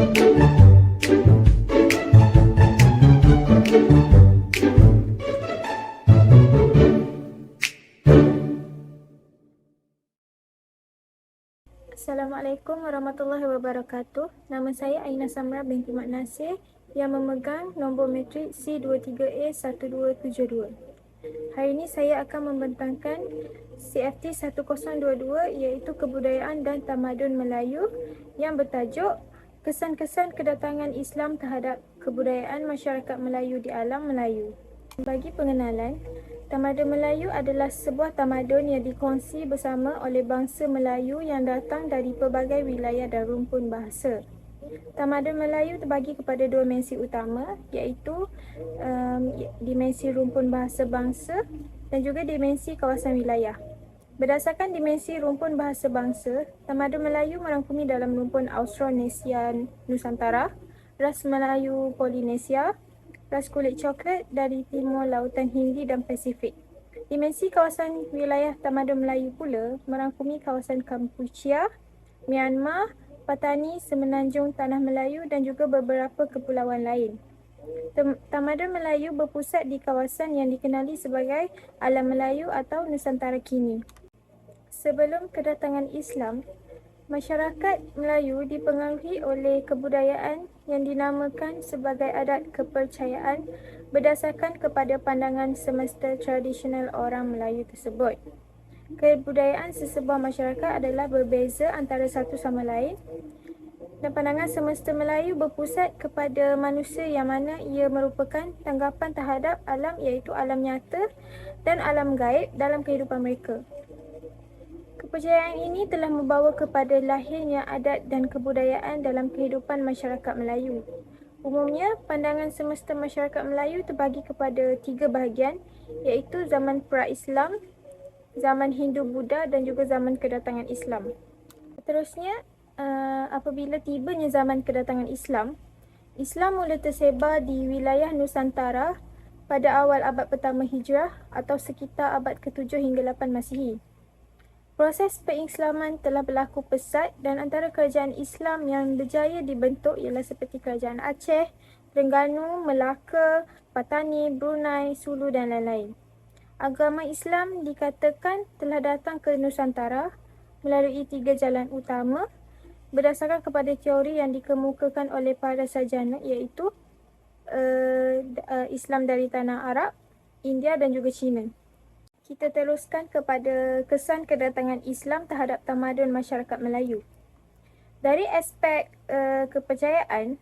Assalamualaikum warahmatullahi wabarakatuh. Nama saya Aina Samra binti Mat Nasir yang memegang nombor matrik C23A1272. Hari ini saya akan membentangkan CFT 1022 iaitu Kebudayaan dan Tamadun Melayu yang bertajuk Kesan-kesan kedatangan Islam terhadap kebudayaan masyarakat Melayu di alam Melayu. Bagi pengenalan, tamadun Melayu adalah sebuah tamadun yang dikongsi bersama oleh bangsa Melayu yang datang dari pelbagai wilayah dan rumpun bahasa. Tamadun Melayu terbagi kepada dua dimensi utama iaitu dimensi rumpun bahasa bangsa dan juga dimensi kawasan wilayah. Berdasarkan dimensi rumpun bahasa bangsa, tamadun Melayu merangkumi dalam rumpun Austronesia Nusantara, ras Melayu Polinesia, ras kulit coklat dari timur lautan Hindi dan Pasifik. Dimensi kawasan wilayah tamadun Melayu pula merangkumi kawasan Kampuchia, Myanmar, Patani, Semenanjung Tanah Melayu dan juga beberapa kepulauan lain. Tamadun Melayu berpusat di kawasan yang dikenali sebagai Alam Melayu atau Nusantara kini. Sebelum kedatangan Islam, masyarakat Melayu dipengaruhi oleh kebudayaan yang dinamakan sebagai adat kepercayaan berdasarkan kepada pandangan semesta tradisional orang Melayu tersebut. Kebudayaan sesebuah masyarakat adalah berbeza antara satu sama lain dan pandangan semesta Melayu berpusat kepada manusia yang mana ia merupakan tanggapan terhadap alam iaitu alam nyata dan alam gaib dalam kehidupan mereka. Kepercayaan ini telah membawa kepada lahirnya adat dan kebudayaan dalam kehidupan masyarakat Melayu. Umumnya, pandangan semesta masyarakat Melayu terbagi kepada tiga bahagian iaitu zaman pra-Islam, zaman Hindu-Buddha dan juga zaman kedatangan Islam. Seterusnya, apabila tibanya zaman kedatangan Islam, Islam mula tersebar di wilayah Nusantara pada awal abad pertama Hijrah atau sekitar abad ke-7 hingga 8 Masihi. Proses pengislaman telah berlaku pesat dan antara kerajaan Islam yang berjaya dibentuk ialah seperti kerajaan Aceh, Terengganu, Melaka, Patani, Brunei, Sulu dan lain-lain. Agama Islam dikatakan telah datang ke Nusantara melalui tiga jalan utama berdasarkan kepada teori yang dikemukakan oleh para sarjana iaitu Islam dari tanah Arab, India dan juga China. Kita teruskan kepada kesan kedatangan Islam terhadap tamadun masyarakat Melayu. Dari aspek kepercayaan,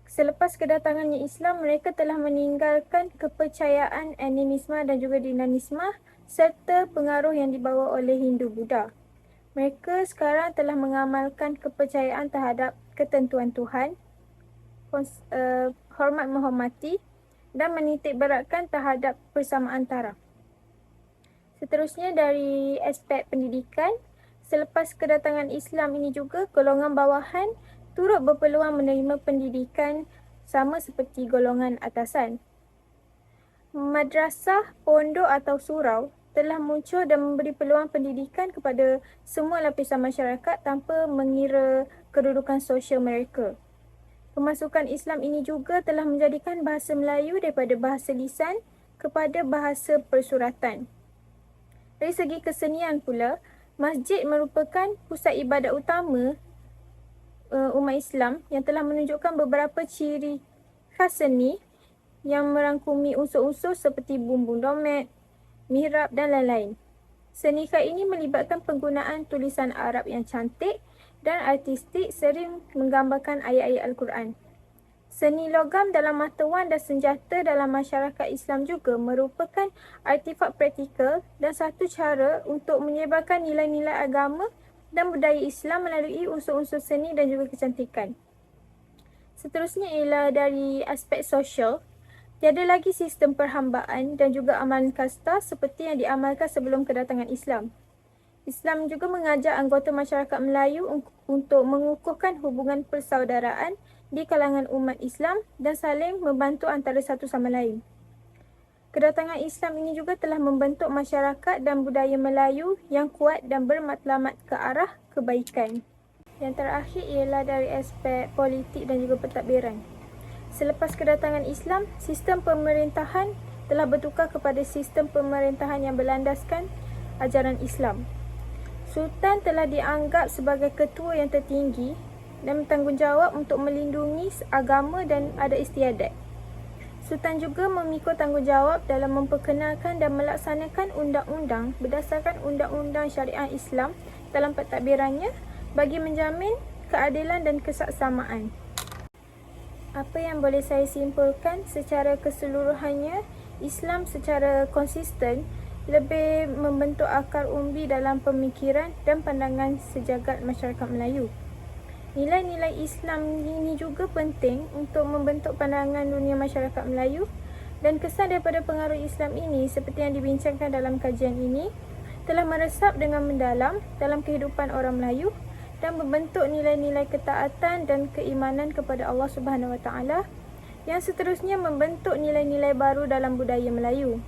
selepas kedatangannya Islam, mereka telah meninggalkan kepercayaan animisme dan juga dinanisme serta pengaruh yang dibawa oleh Hindu-Buddha. Mereka sekarang telah mengamalkan kepercayaan terhadap ketentuan Tuhan, hormat menghormati dan menitik beratkan terhadap persamaan taraf. Seterusnya dari aspek pendidikan, selepas kedatangan Islam ini juga golongan bawahan turut berpeluang menerima pendidikan sama seperti golongan atasan. Madrasah, pondok atau surau telah muncul dan memberi peluang pendidikan kepada semua lapisan masyarakat tanpa mengira kedudukan sosial mereka. Kemasukan Islam ini juga telah menjadikan bahasa Melayu daripada bahasa lisan kepada bahasa persuratan. Dari segi kesenian pula, masjid merupakan pusat ibadat utama umat Islam yang telah menunjukkan beberapa ciri khas seni yang merangkumi unsur-unsur seperti bumbung domet, mihrab dan lain-lain. Seni khas ini melibatkan penggunaan tulisan Arab yang cantik dan artistik sering menggambarkan ayat-ayat Al-Quran. Seni logam dalam mata wang dan senjata dalam masyarakat Islam juga merupakan artifak praktikal dan satu cara untuk menyebarkan nilai-nilai agama dan budaya Islam melalui unsur-unsur seni dan juga kecantikan. Seterusnya ialah dari aspek sosial. Tiada lagi sistem perhambaan dan juga amalan kasta seperti yang diamalkan sebelum kedatangan Islam. Islam juga mengajar anggota masyarakat Melayu untuk mengukuhkan hubungan persaudaraan di kalangan umat Islam dan saling membantu antara satu sama lain. Kedatangan Islam ini juga telah membentuk masyarakat dan budaya Melayu yang kuat dan bermatlamat ke arah kebaikan. Yang terakhir ialah dari aspek politik dan juga pentadbiran. Selepas kedatangan Islam, sistem pemerintahan telah bertukar kepada sistem pemerintahan yang berlandaskan ajaran Islam. Sultan telah dianggap sebagai ketua yang tertinggi dan bertanggungjawab untuk melindungi agama dan adat istiadat. Sultan juga memikul tanggungjawab dalam memperkenalkan dan melaksanakan undang-undang berdasarkan undang-undang syariah Islam dalam pentadbirannya bagi menjamin keadilan dan kesaksamaan. Apa yang boleh saya simpulkan secara keseluruhannya, Islam secara konsisten lebih membentuk akar umbi dalam pemikiran dan pandangan sejagat masyarakat Melayu. Nilai-nilai Islam ini juga penting untuk membentuk pandangan dunia masyarakat Melayu, dan kesan daripada pengaruh Islam ini seperti yang dibincangkan dalam kajian ini telah meresap dengan mendalam dalam kehidupan orang Melayu dan membentuk nilai-nilai ketaatan dan keimanan kepada Allah Subhanahu Wa Taala yang seterusnya membentuk nilai-nilai baru dalam budaya Melayu.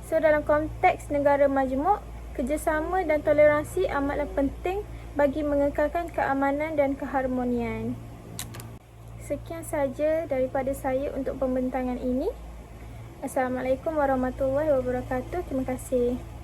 So, dalam konteks negara majmuk, kerjasama dan toleransi amatlah penting bagi mengekalkan keamanan dan keharmonian. Sekian saja daripada saya untuk pembentangan ini. Assalamualaikum warahmatullahi wabarakatuh. Terima kasih.